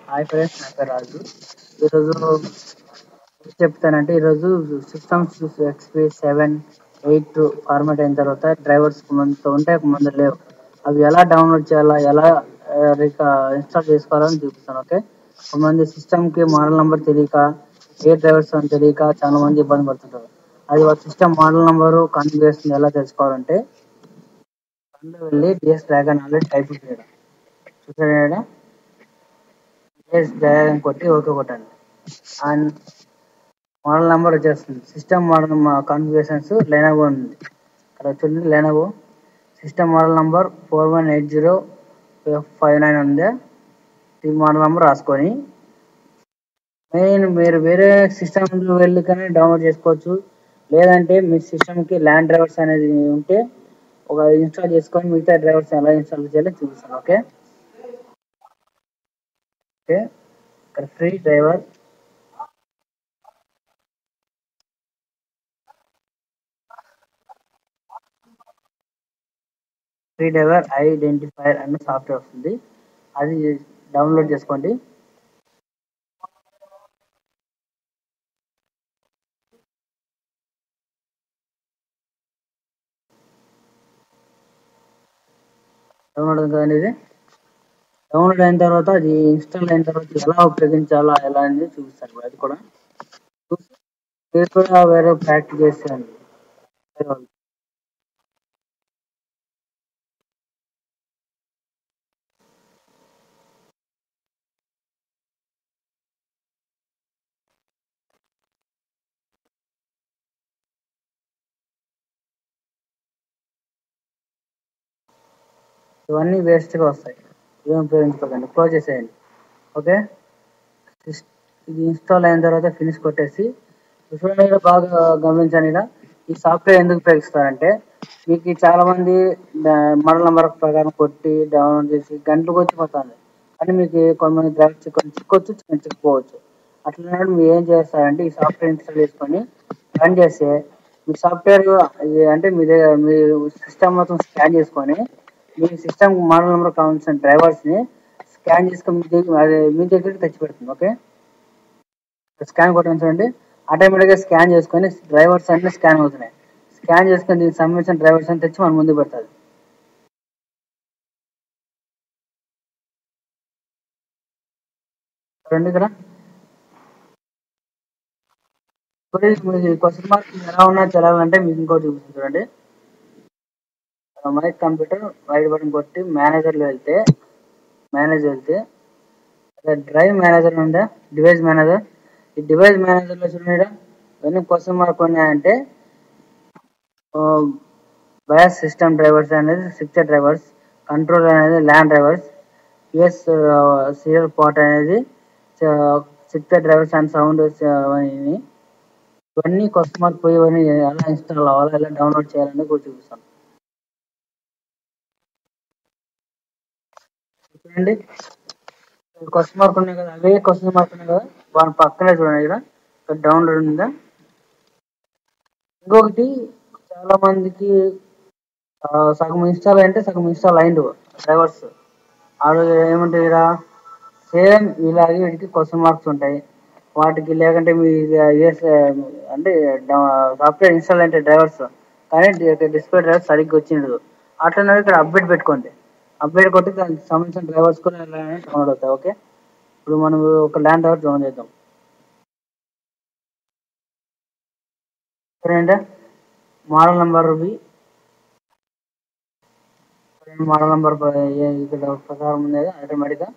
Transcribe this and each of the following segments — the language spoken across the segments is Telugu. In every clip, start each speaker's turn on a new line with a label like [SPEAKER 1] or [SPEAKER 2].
[SPEAKER 1] హాయ్ ఫ్రెండ్స్, నా పేరు రాజు. ఈరోజు ఏం చెప్తానంటే ఈరోజు సిస్టమ్స్ XP 7, 8 ఫార్మాట్ అయిన తర్వాత డ్రైవర్స్ ముందు ఉంటాయి, ముందు లేవు. అవి ఎలా డౌన్లోడ్ చేయాలా, ఎలా ఇన్స్టాల్ చేసుకోవాలని చూపిస్తాను. ఓకే, కొంతమంది సిస్టమ్కి మోడల్ నెంబర్ తెలియక, ఏ డ్రైవర్స్ అని తెలియక చాలా మంది ఇబ్బంది పడుతుంటారు. అది వాళ్ళ సిస్టమ్ మోడల్ నెంబరు కాన్ఫిగరేషన్ ఎలా తెలుసుకోవాలంటే అందులో వెళ్ళి డిఎస్ డ్రాగన్ ఆల్రెడీ టైప్ చేయడం చూసారా. డిఎస్ డ్రాగన్ కొట్టి ఓకే కొట్టండి. అండ్ మోడల్ నెంబర్ వచ్చేస్తుంది. సిస్టమ్ మోడల్ కాన్ఫిగరేషన్స్ లెనోవో ఉంది. ఇక్కడ చూడండి, Lenovo system model number 4180F59 ఉంది. ఈ మోడల్ నెంబర్ రాసుకొని మీరు వేరే సిస్టమ్ వెళ్ళి కానీ డౌన్లోడ్ చేసుకోవచ్చు. లేదంటే మీ సిస్టమ్కి ల్యాండ్ డ్రైవర్స్ అనేది ఉంటే ఒక ఇన్స్టాల్ చేసుకొని మిగతా డ్రైవర్స్ ఎలా ఇన్స్టాల్ చేయాలో చూపిస్తాను. ఓకే ఓకే ఇక్కడ ఫ్రీ డ్రైవర్ ఐడెంటిఫైర్ అనే సాఫ్ట్వేర్ వస్తుంది. అది డౌన్లోడ్ చేసుకోండి. డౌన్లోడ్ అనేది డౌన్లోడ్ అయిన తర్వాత అది ఇన్స్టాల్ అయిన తర్వాత ఎలా ఉపయోగించాలా ఎలా అనేది చూపిస్తాను. అది కూడా చూసి మీరు కూడా వేరే ప్రాక్టీస్ చేసేయండి. ఇవన్నీ వేస్ట్గా వస్తాయి, ఏం ఉపయోగించుకోకండి, క్లోజ్ చేసేయండి. ఓకే, ఇది ఇన్స్టాల్ అయిన తర్వాత ఫినిష్ కొట్టేసి చూడండి. బాగా గమనించండి. ఈ సాఫ్ట్వేర్ ఎందుకు ఉపయోగిస్తారంటే మీకు చాలా మంది మోడల్ నెంబర్ ప్రకారం కొట్టి డౌన్లోడ్ చేసి గంటలకు వచ్చి పోతుంది. కానీ మీకు కొంతమంది డ్రైవర్స్ చిక్కొచ్చు, చిక్కుపోవచ్చు. అట్లా మీరు ఏం చేస్తారంటే ఈ సాఫ్ట్వేర్ ఇన్స్టాల్ చేసుకొని రన్ చేస్తే మీ సాఫ్ట్వేర్ అంటే మీ సిస్టమ్ మొత్తం స్కాన్ చేసుకొని మీ సిస్టమ్ మోడల్ నెంబర్ కావాల్సిన డ్రైవర్స్ని స్కాన్ చేసుకొని మీ దగ్గరికి తెచ్చి పెడుతుంది. ఓకే, స్కాన్ కొట్టడం చూడండి, ఆటోమేటిక్గా స్కాన్ చేసుకొని డ్రైవర్స్ అన్ని స్కాన్ అవుతున్నాయి. స్కాన్ చేసుకొని దీనికి సంబంధించిన డ్రైవర్స్ అని తెచ్చి మన ముందు పెడుతుంది. చూడండి ఇక్కడ క్వశ్చన్ మార్క్ ఎలా ఉన్నా తెలవాలంటే మీకు ఇంకోటి చూపిస్తుంది. చూడండి, మై కంప్యూటర్ రైట్ బటన్ కొట్టి మేనేజర్ వెళ్తే డ్రైవ్ మేనేజర్ ఉందా, డివైస్ మేనేజర్. ఈ డివైస్ మేనేజర్లో చూడండి, ఇవన్నీ క్వశ్చన్ మార్క్ ఉన్నాయంటే బయాస్ సిస్టమ్ డ్రైవర్స్ అనేది సిక్చర్ డ్రైవర్స్, కంట్రోల్ అనేది land drivers, US serial part అనేది సిక్చర్ డ్రైవర్స్ అండ్ సౌండ్. ఇవన్నీ క్వశ్చన్ మార్క్ పోయి ఇవన్నీ ఎలా ఇన్స్టాల్ అవ్వాలి, ఎలా డౌన్లోడ్ చేయాలని కూడా చూపిస్తాను. చూడండి, క్వశ్చన్ మార్క్ ఉన్నాయి కదా, అవే క్వశ్చన్ మార్క్ ఉన్నాయి కదా, వాళ్ళ పక్కనే చూడండి ఇక్కడ డౌన్లోడ్ ఉందా. ఇంకొకటి చాలా మందికి సగం ఇన్స్టాల్ అంటే సగం ఇన్స్టాల్ అయిండు డ్రైవర్స్. ఆ రోజు ఏమంటే ఇక్కడ సేమ్ ఇలాగే వీటికి క్వశ్చన్ మార్క్స్ ఉంటాయి. వాటికి లేకుంటే మీ అంటే సాఫ్ట్వేర్ ఇన్స్టాల్ అంటే డ్రైవర్స్ కానీ డిస్ప్లే డ్రైవర్ సరిగ్గా వచ్చిండదు. అట్లనే ఇక్కడ అప్డేట్ పెట్టుకోండి. అప్డేట్ కొట్టి దానికి సంబంధించిన డ్రైవర్స్ కూడా డౌన్లోడ్ అవుతాయి. ఓకే, ఇప్పుడు మనం ఒక ల్యాండ్ డ్రైవర్ డౌన్ చేద్దాం. సరేంటే మోడల్ నెంబర్ మోడల్ నెంబర్ ఇక్కడ ప్రకారం ఉంది ఆటోమేటిక్గా.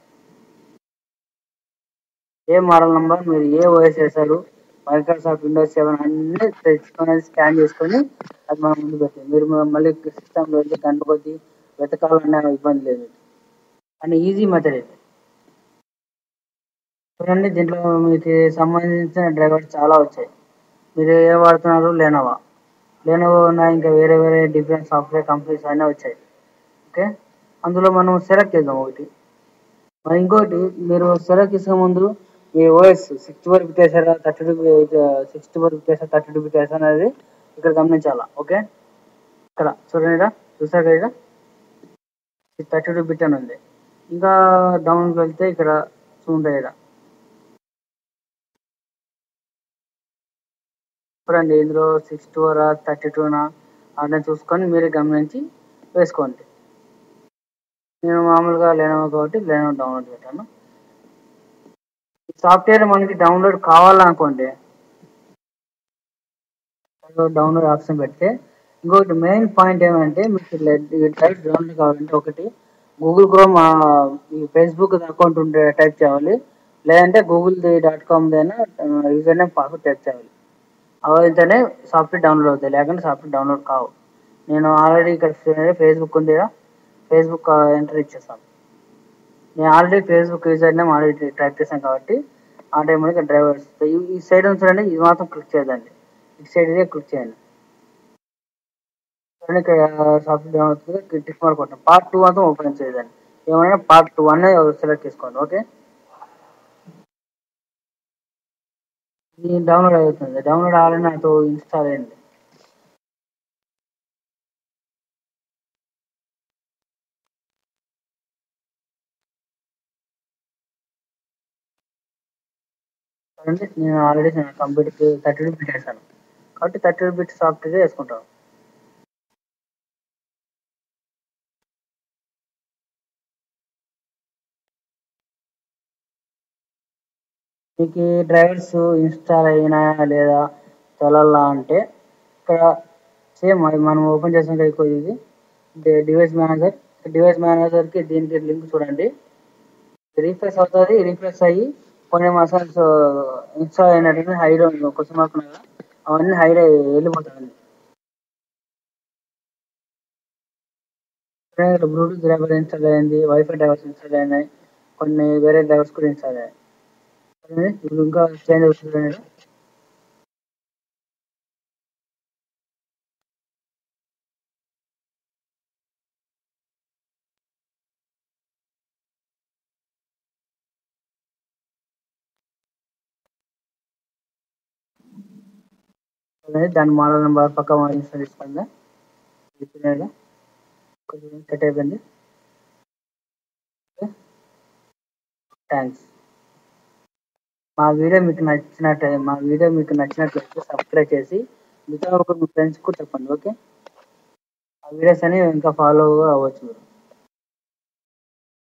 [SPEAKER 1] ఏ మోడల్ నెంబర్ మీరు ఏ ఓఎస్ చేశారు, మైక్రోసాఫ్ట్ విండోస్ 7 అన్ని తెచ్చుకొని స్కాన్ చేసుకొని అది మన ముందు పెట్టండి. మీరు మళ్ళీ సిస్టంలో వెళ్ళి గంట కొద్ది వెతకాలనే ఇబ్బంది లేదు. అని ఈజీ మెథడ్ ఇది. చూడండి, దీంట్లో మీకు సంబంధించిన డ్రైవర్స్ చాలా వచ్చాయి. మీరు ఏ వాడుతున్నారు, లెనోవో ఉన్నాయి, ఇంకా వేరే వేరే డిఫరెంట్ సాఫ్ట్వేర్ కంపెనీస్ అన్నీ వచ్చాయి. ఓకే, అందులో మనం సెలెక్ట్ చేద్దాం ఒకటి. మరి ఇంకోటి, మీరు సెలెక్ట్ చేసే ముందు మీ ఓఎస్ 60 వరకు చేశారా, 60 వరకు చేశారా, 32 చేశారా అనేది ఇక్కడ గమనించాలా. ఓకే, ఇక్కడ చూడండి, చూసారు కదా, 32 బిట్ అని ఉంది. ఇంకా డౌన్కి వెళ్తే ఇక్కడ వస్తుంటాయి ఇక్కడ. చూడండి ఇందులో 62 32 అట్లా చూసుకొని మీరే గమనించి వేసుకోండి. నేను మామూలుగా లెనోవో కాబట్టి లెనోవో డౌన్లోడ్ పెట్టాను. ఈ సాఫ్ట్వేర్ మనకి డౌన్లోడ్ కావాలనుకోండి, డౌన్లోడ్ ఆప్షన్ పెడితే ఇంకొకటి మెయిన్ పాయింట్ ఏమంటే మీకు డ్రైవ్ డౌన్లోడ్ కావాలంటే ఒకటి గూగుల్ క్రోమ్ ఈ ఫేస్బుక్ అకౌంట్ ఉంటే టైప్ చేయాలి, లేదంటే google.com దైనా యూజర్ నేమ్ పాస్వర్డ్ టైప్ చేయాలి. అయితేనే సాఫ్ట్వేర్ డౌన్లోడ్ అవుతాయి, లేకుంటే సాఫ్ట్వేర్ డౌన్లోడ్ కావు. నేను ఆల్రెడీ ఇక్కడ ఫేస్బుక్ ఉంది కదా, ఫేస్బుక్ ఎంటర్ ఇచ్చేస్తాను. నేను already Facebook user name already type చేశాను కాబట్టి ఆ టైంలో డ్రైవర్స్ ఈ సైడ్ ఉంచండి, ఇది మాత్రం క్లిక్ చేయదండి, ఇటు సైడ్ ఇదే క్లిక్ చేయండి. ఇక్కడ సాఫ్ట్వేర్ డౌన్ అవుతుంది, టిక్ మార్క్ కొట్టండి. పార్ట్ 2 మాత్రం ఓపెన్ చేయదండి, ఏమైనా పార్ట్ 2 అనే సెలెక్ట్ చేసుకోండి. ఓకే, ఇది డౌన్లోడ్ అవుతుంది. డౌన్లోడ్ అవ్వాలని నాతో ఇన్స్టాల్ అయ్యింది. చూడండి నేను ఆల్రెడీ కంప్యూటర్కి 32 బిట్ వేసాను కాబట్టి 32 బిట్ సాఫ్ట్వేర్ వేసుకుంటాను. మీకు డ్రైవర్స్ ఇన్స్టాల్ అయినా లేదా తెలలా అంటే ఇక్కడ సేమ్ అది మనం ఓపెన్ చేసిన ఇది డివైస్ మేనేజర్కి దీనికి లింక్ చూడండి. రీఫ్రెష్ అవుతుంది, రీఫ్రెష్ అయ్యి కొన్ని మసాల్స్ ఇన్స్టాల్ అయినట్టు హైడ్ క్వశ్చన్ మార్క్ కదా, అవన్నీ హైడ్ అయ్యి వెళ్ళిపోతాయండి. బ్లూటూత్ డ్రైవర్ ఇన్స్టాల్ అయింది, వైఫై డ్రైవర్స్ ఇన్స్టాల్ అయినాయి, కొన్ని వేరే డ్రైవర్స్ కూడా ఇన్స్టాల్ అయ్యాయి. ఇప్పుడు ఇంకా చేంజ్ అవుతుంది. దాని మోడల్ నెంబర్ పక్క ఇన్స్టాల్ చేసుకోండి. కొంచెం సెట్ అయిపోయింది. థ్యాంక్స్. మా వీడియో మీకు నచ్చినట్లయితే సబ్స్క్రైబ్ చేసి మిగతా మీ ఫ్రెండ్స్ కూడా చెప్పండి. ఓకే, ఆ వీడియోస్ అని ఇంకా ఫాలో అవ్వచ్చు మీరు.